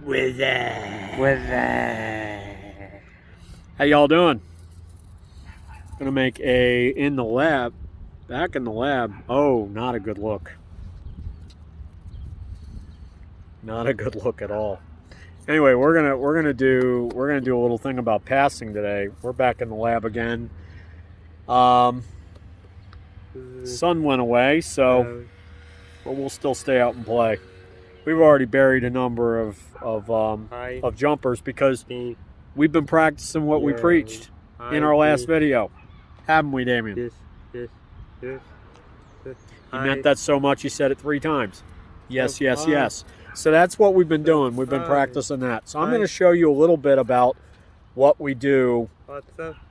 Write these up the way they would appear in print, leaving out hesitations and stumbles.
With that. How y'all doing? Gonna make a in the lab. Back in the lab. Oh, not a good look. Not a good look at all. Anyway, we're gonna do a little thing about passing today. We're back in the lab again. Sun went away, so but we'll still stay out and play. We've already buried a number of jumpers because we've been practicing what we preached in our last video, haven't we, Damien? Yes. You meant that so much you said it 3 times. Yes. So that's what we've been doing. We've been practicing that. So I'm going to show you a little bit about what we do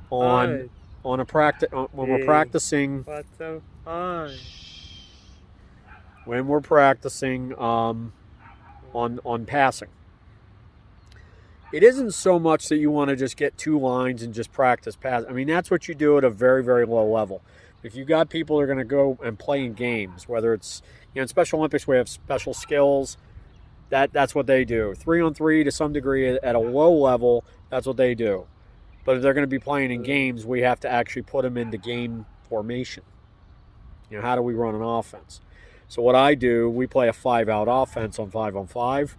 on a practice when we're practicing. When we're practicing on passing. It isn't so much that you want to just get 2 lines and just practice pass. I mean, that's what you do at a very, very low level. If you've got people that are going to go and play in games, whether it's, in Special Olympics we have special skills, that's what they do. 3-on-3 to some degree at a low level, that's what they do. But if they're going to be playing in games, we have to actually put them into game formation. How do we run an offense? So what I do, we play a 5-out offense on 5-on-5,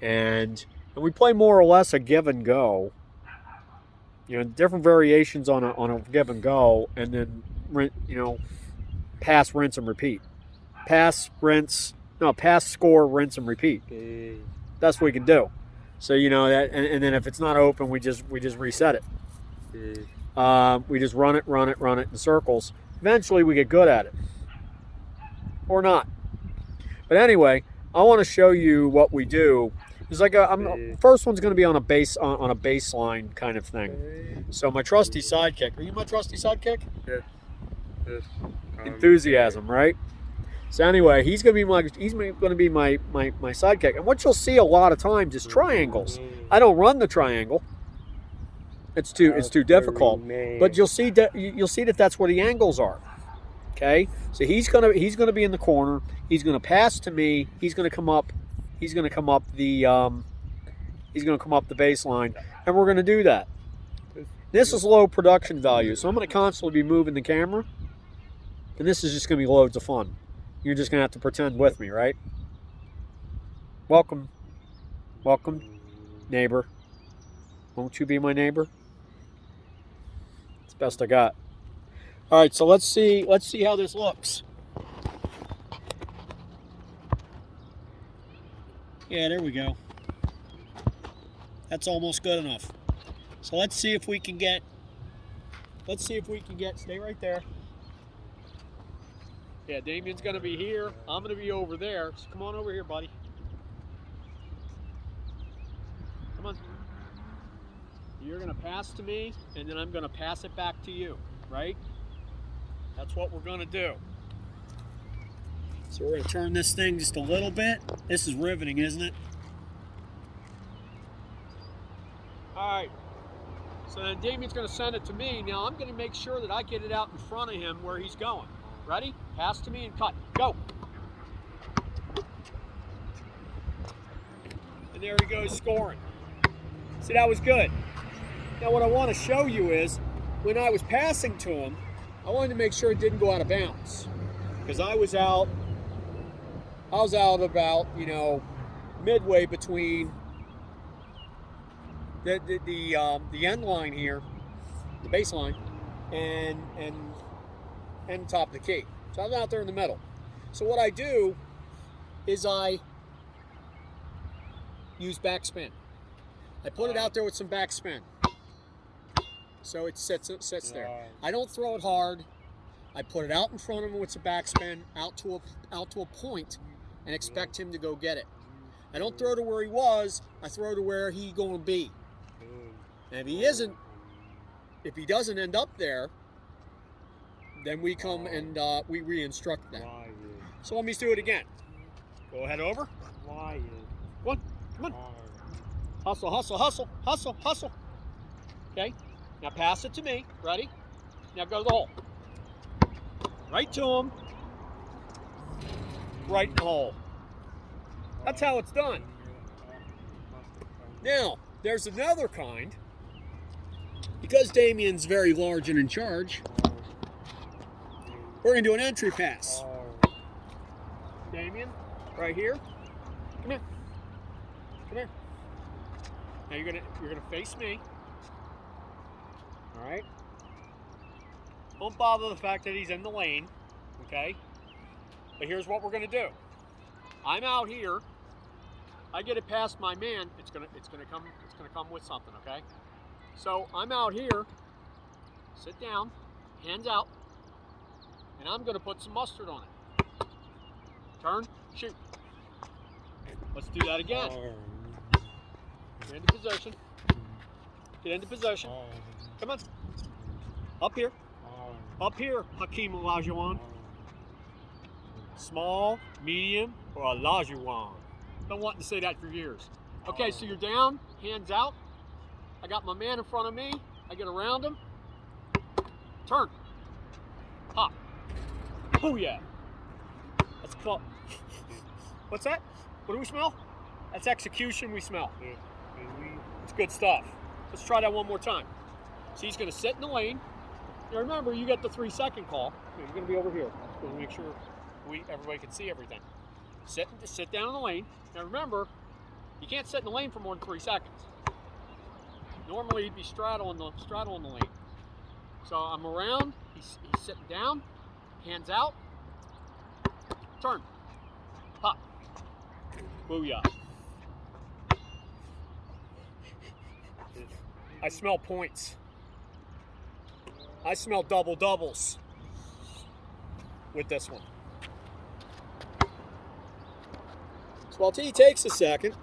and we play more or less a give and go. Different variations on a give and go, and then pass, rinse, and repeat. Pass, score, rinse, and repeat. That's what we can do. So that, and then if it's not open, we just reset it. We just run it in circles. Eventually, we get good at it. Or not. But anyway, I want to show you what we do. It's like first one's going to be on a baseline kind of thing. So my trusty sidekick. Are you my trusty sidekick? Yes. Enthusiasm, right? So anyway, he's going to be my sidekick. And what you'll see a lot of times is triangles. I don't run the triangle. It's too difficult. But you'll see that that's where the angles are. Okay, so he's gonna be in the corner. He's gonna pass to me. He's gonna come up the baseline, and we're gonna do that. This is low production value, so I'm gonna constantly be moving the camera, and this is just gonna be loads of fun. You're just gonna have to pretend with me, right? Welcome, neighbor. Won't you be my neighbor? It's the best I got. All right, so let's see how this looks. Yeah, there we go. That's almost good enough. So let's see if we can get, stay right there. Yeah, Damien's gonna be here. I'm gonna be over there. So come on over here, buddy. Come on. You're gonna pass to me, and then I'm gonna pass it back to you, right? That's what we're going to do. So we're going to turn this thing just a little bit. This is riveting, isn't it? All right. So then Damien's going to send it to me. Now I'm going to make sure that I get it out in front of him where he's going. Ready? Pass to me and cut. Go. And there he goes scoring. See, that was good. Now what I want to show you is when I was passing to him, I wanted to make sure it didn't go out of bounds because I was out about midway between the end line here, the baseline, and top of the key. So I was out there in the middle. So what I do is I use backspin. I put it out there with some backspin. So it sits there. I don't throw it hard. I put it out in front of him with some backspin, out to a point, and expect him to go get it. I don't throw to where he was. I throw to where he going to be. And if he doesn't end up there, then we come and we re-instruct that. So let me do it again. Go ahead over. Come on. Hustle. Okay. Now pass it to me. Ready? Now go to the hole. Right to him. Right in the hole. That's how it's done. Now, there's another kind. Because Damien's very large and in charge, we're going to do an entry pass. Damien, right here. Come here. Come here. Now you're gonna face me. All right. Don't bother the fact that he's in the lane, okay? But here's what we're gonna do. I'm out here. I get it past my man. It's gonna come with something, okay? So I'm out here. Sit down, hands out, and I'm gonna put some mustard on it. Turn, shoot. Let's do that again. Get into position. Get into position. Come on. Up here. Up here, Hakeem Olajuwon. Small, medium, or Olajuwon. Been wanting to say that for years. Okay, so you're down, hands out. I got my man in front of me. I get around him. Turn. Hop. Booyah. That's called. What's that? What do we smell? That's execution we smell. It's good stuff. Let's try that one more time. So he's going to sit in the lane. Now remember, you get the 3-second call. You're going to be over here. We'll make sure everybody can see everything. Sit down in the lane. Now remember, you can't sit in the lane for more than 3 seconds. Normally he'd be straddling the lane. So I'm around. He's sitting down. Hands out. Turn. Pop. Booyah. I smell points. I smell double doubles with this one. So while T takes a second,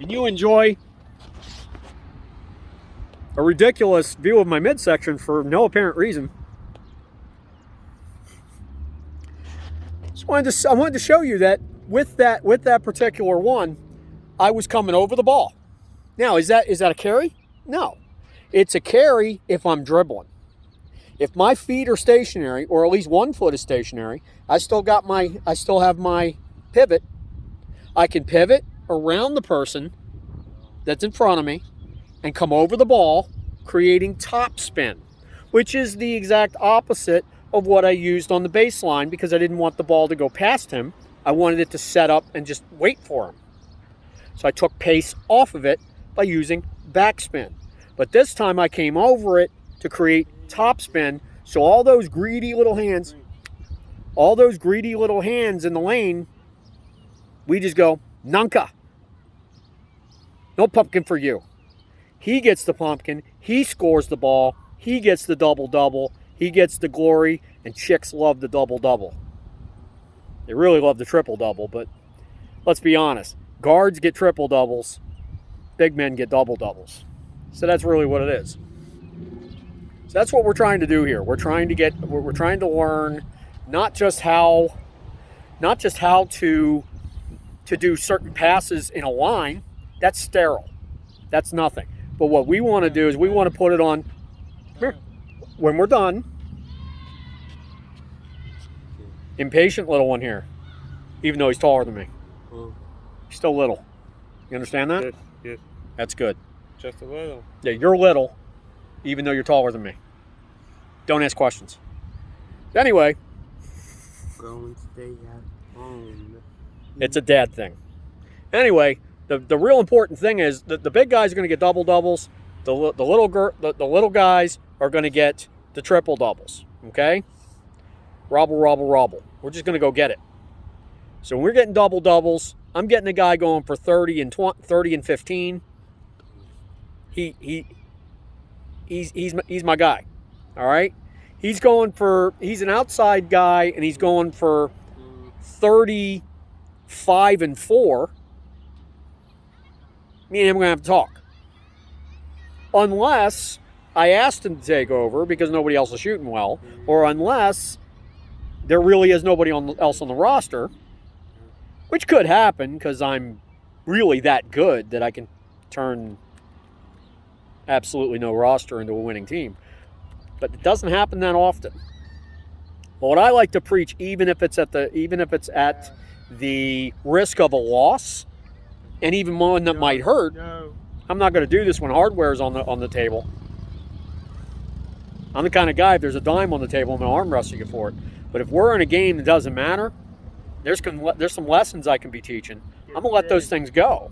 and you enjoy a ridiculous view of my midsection for no apparent reason, I wanted to show you that with that particular one, I was coming over the ball. Now, is that a carry? No. It's a carry if I'm dribbling. If my feet are stationary, or at least 1 foot is stationary, I still have my pivot. I can pivot around the person that's in front of me and come over the ball, creating top spin, which is the exact opposite of what I used on the baseline because I didn't want the ball to go past him. I wanted it to set up and just wait for him. So I took pace off of it by using backspin. But this time I came over it to create topspin. So all those greedy little hands in the lane, we just go, Nunca. No pumpkin for you. He gets the pumpkin. He scores the ball. He gets the double-double. He gets the glory. And chicks love the double-double. They really love the triple-double, but let's be honest. Guards get triple-doubles. Big men get double-doubles. So that's really what it is. So that's what we're trying to do here. We're trying to learn not just how to do certain passes in a line. That's sterile. That's nothing. But what we want to do is we want to put it on here. When we're done. Impatient little one here. Even though he's taller than me. He's still little. You understand that? Yes. That's good. Just a little. Yeah, you're little, even though you're taller than me. Don't ask questions. Anyway. Go and stay at home. It's a dad thing. Anyway, the real important thing is that the big guys are going to get double doubles. The little guys are going to get the triple doubles. Okay? Robble, robble, robble. We're just going to go get it. So when we're getting double doubles, I'm getting a guy going for 30 and 15. He's my guy. All right? He's an outside guy, and he's going for 35 and 4. Me and him are going to have to talk. Unless I asked him to take over because nobody else is shooting well, or unless there really is nobody else on the roster, which could happen because I'm really that good that I can turn absolutely no roster into a winning team. But it doesn't happen that often. But what I like to preach, even if it's at the risk of a loss, and even one that might hurt. No. I'm not going to do this when hardware is on the table. I'm the kind of guy, if there's a dime on the table, I'm going to arm wrestle you for it. But if we're in a game that doesn't matter, there's some lessons I can be teaching. I'm going to let those things go.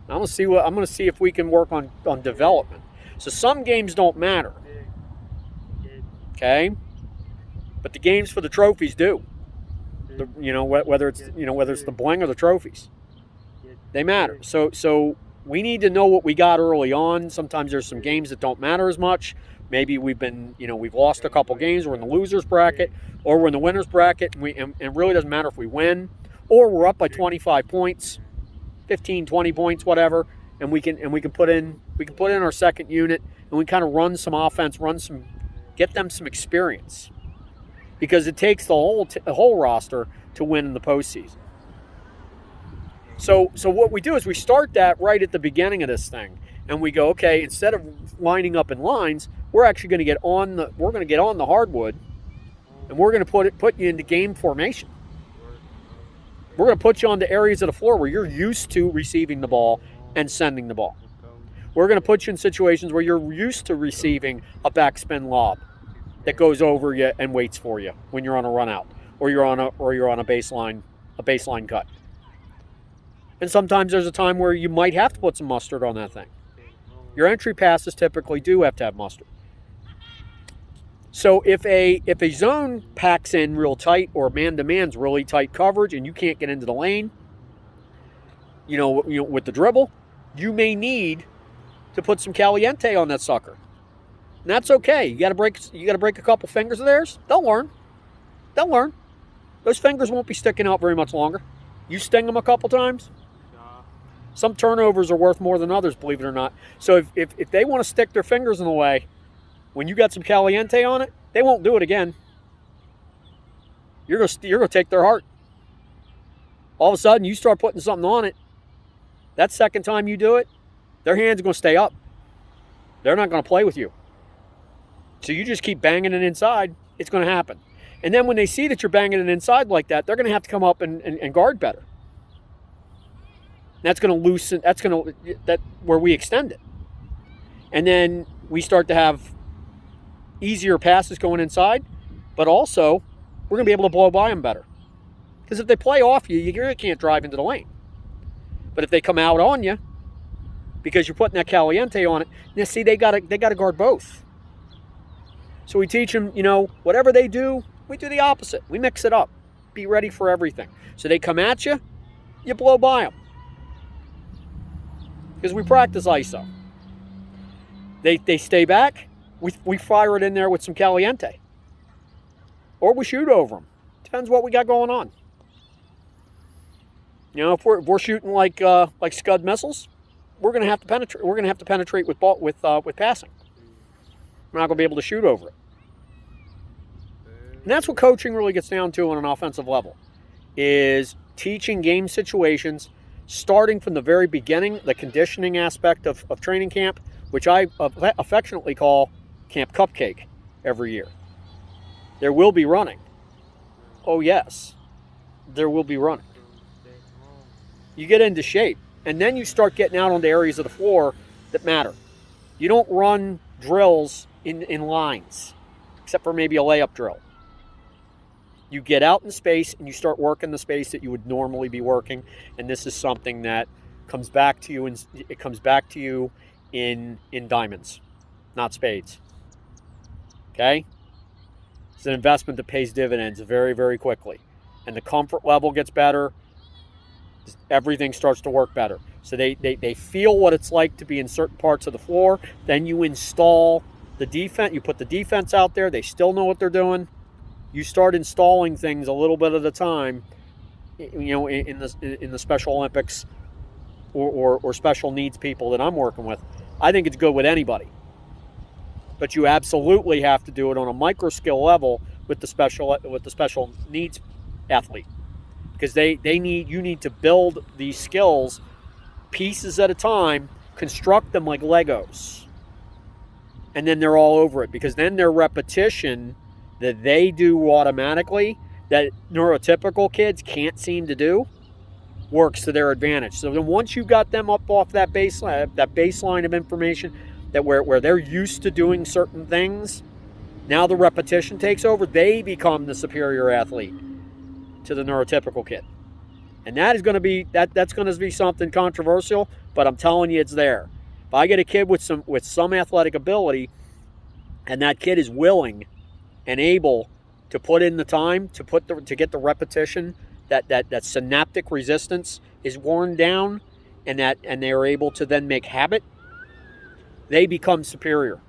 I'm going to see if we can work on development. So some games don't matter. Okay? But the games for the trophies do. Whether it's the bling or the trophies. They matter. So we need to know what we got early on. Sometimes there's some games that don't matter as much. Maybe we've lost a couple games. We're in the losers bracket, or we're in the winners bracket, and it really doesn't matter if we win, or we're up by 25 points, 15, 20 points, whatever, and we can put in our second unit, and we kind of run some offense, get them some experience, because it takes the whole roster to win in the postseason. So what we do is we start that right at the beginning of this thing, and we go, okay, instead of lining up in lines, we're actually going to get on the hardwood, and we're going to put you into game formation. We're going to put you on the areas of the floor where you're used to receiving the ball and sending the ball. We're going to put you in situations where you're used to receiving a backspin lob that goes over you and waits for you when you're on a run out, or you're on a baseline cut. And sometimes there's a time where you might have to put some mustard on that thing. Your entry passes typically do have to have mustard. So if a zone packs in real tight, or man-to-man's really tight coverage, and you can't get into the lane, with the dribble, you may need to put some caliente on that sucker. And that's okay. You got to break a couple fingers of theirs. They'll learn. Those fingers won't be sticking out very much longer. You sting them a couple times. Some turnovers are worth more than others, believe it or not. So if they want to stick their fingers in the way, when you got some caliente on it, they won't do it again. You're gonna take their heart. All of a sudden, you start putting something on it. That second time you do it, their hands are going to stay up. They're not going to play with you. So you just keep banging it inside. It's going to happen. And then when they see that you're banging it inside like that, they're going to have to come up and guard better. That's going to loosen. That's where we extend it. And then we start to have easier passes going inside, but also we're going to be able to blow by them better. Because if they play off you, you really can't drive into the lane. But if they come out on you, because you're putting that caliente on it, now see, they got to guard both. So we teach them, whatever they do, we do the opposite. We mix it up. Be ready for everything. So they come at you, you blow by them. Because we practice ISO. They stay back, we fire it in there with some caliente. Or we shoot over them. Depends what we got going on. If we're shooting like Scud missiles, we're going to have to penetrate. We're going to have to penetrate with passing. We're not going to be able to shoot over it. And that's what coaching really gets down to on an offensive level, is teaching game situations, starting from the very beginning, the conditioning aspect of training camp, which I affectionately call Camp Cupcake every year. There will be running. Oh yes, there will be running. You get into shape, and then you start getting out on the areas of the floor that matter. You don't run drills in lines, except for maybe a layup drill. You get out in space, and you start working the space that you would normally be working, and this is something that comes back to you, and it comes back to you in diamonds, not spades. Okay? It's an investment that pays dividends very, very quickly, and the comfort level gets better. Everything starts to work better. So they feel what it's like to be in certain parts of the floor. Then you install the defense. You put the defense out there. They still know what they're doing. You start installing things a little bit at a time, in the Special Olympics or special needs people that I'm working with. I think it's good with anybody. But you absolutely have to do it on a micro skill level with the special needs athlete. Because you need to build these skills pieces at a time, construct them like Legos. And then they're all over it, because then their repetition that they do automatically, that neurotypical kids can't seem to do, works to their advantage. So then once you got them up off that baseline of information, that where they're used to doing certain things, now the repetition takes over. They become the superior athlete to the neurotypical kid. And that is going to be that's going to be something controversial, but I'm telling you, it's there. If I get a kid with some athletic ability, and that kid is willing and able to put in the time to get the repetition, that synaptic resistance is worn down, and they are able to then make habit, they become superior.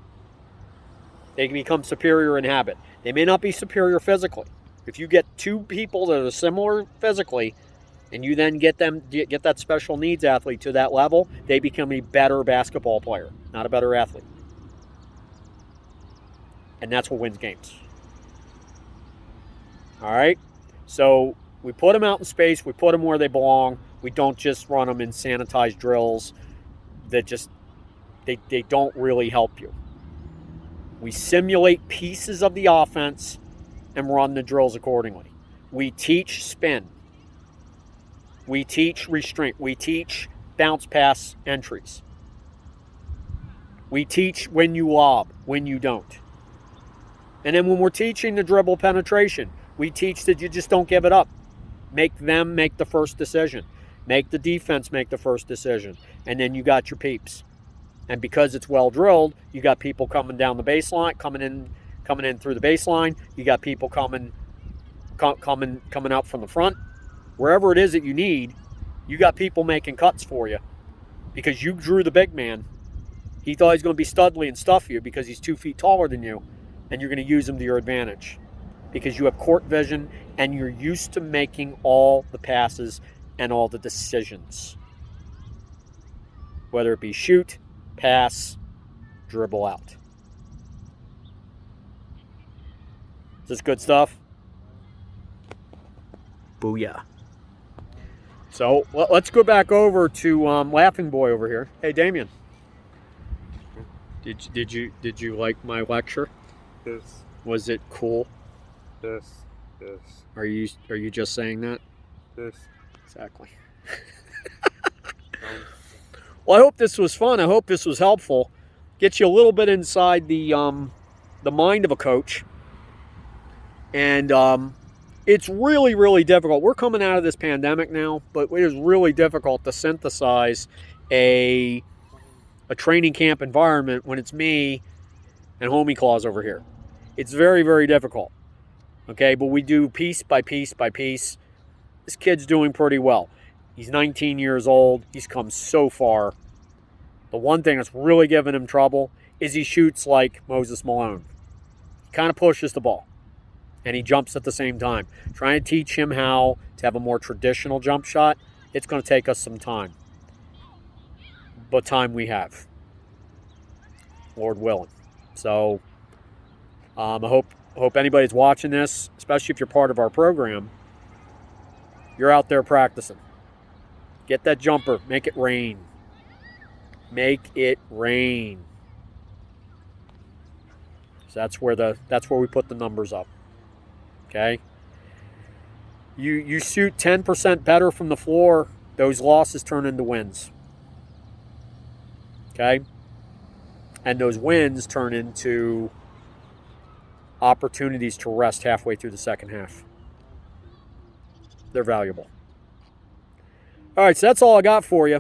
They can become superior in habit. They may not be superior physically. If you get two people that are similar physically, and you then get that special needs athlete to that level, they become a better basketball player, not a better athlete. And that's what wins games. All right? So we put them out in space. We put them where they belong. We don't just run them in sanitized drills that just, they don't really help you. We simulate pieces of the offense and run the drills accordingly. We teach spin. We teach restraint. We teach bounce pass entries. We teach when you lob, when you don't. And then when we're teaching the dribble penetration, we teach that you just don't give it up. Make them make the first decision. Make the defense make the first decision. And then you got your peeps. And because it's well drilled, you got people coming down the baseline, coming in through the baseline. You got people coming out from the front. Wherever it is that you need, you got people making cuts for you because you drew the big man. He thought he's going to be studly and stuff you because he's 2 feet taller than you, and you're going to use him to your advantage because you have court vision and you're used to making all the passes and all the decisions, whether it be shoot, pass, dribble out. Is this good stuff? Booyah. So let's go back over to Laughing Boy over here. Hey, Damien. Did you like my lecture? Yes. Was it cool? Yes. Yes. Are you just saying that? Yes. Exactly. Well, I hope this was fun. I hope this was helpful. Get you a little bit inside the mind of a coach. And it's really, really difficult. We're coming out of this pandemic now, but it is really difficult to synthesize a training camp environment when it's me and Homie Claus over here. It's very, very difficult. Okay, but we do piece by piece by piece. This kid's doing pretty well. He's 19 years old. He's come so far. The one thing that's really giving him trouble is he shoots like Moses Malone. He kind of pushes the ball. And he jumps at the same time. Trying to teach him how to have a more traditional jump shot, it's going to take us some time. But time we have. Lord willing. So, I hope anybody's watching this, especially if you're part of our program, you're out there practicing. Get that jumper. Make it rain. Make it rain. So that's where we put the numbers up. Okay? You shoot 10% better from the floor, those losses turn into wins. Okay? And those wins turn into opportunities to rest halfway through the second half. They're valuable. All right, so that's all I got for you.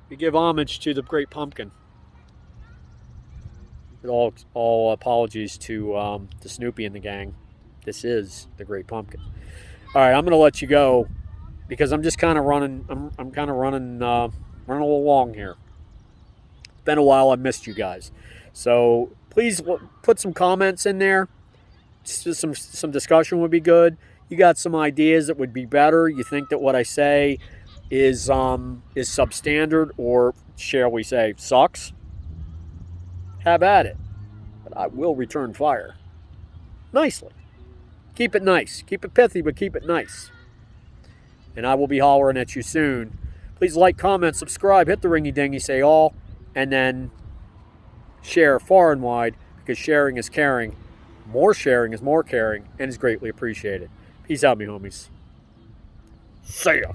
We give homage to the Great Pumpkin. With all apologies to Snoopy and the gang. This is the Great Pumpkin. All right, I'm going to let you go because I'm just kind of running. I'm kind of running a little long here. It's been a while. I missed you guys, so please put some comments in there. Just some discussion would be good. You got some ideas that would be better. You think that what I say is substandard or shall we say sucks? Have at it. But I will return fire. Nicely. Keep it nice. Keep it pithy, but keep it nice. And I will be hollering at you soon. Please like, comment, subscribe, hit the ringy dingy, say all, and then share far and wide because sharing is caring. More sharing is more caring and is greatly appreciated. Peace out, me homies. See ya.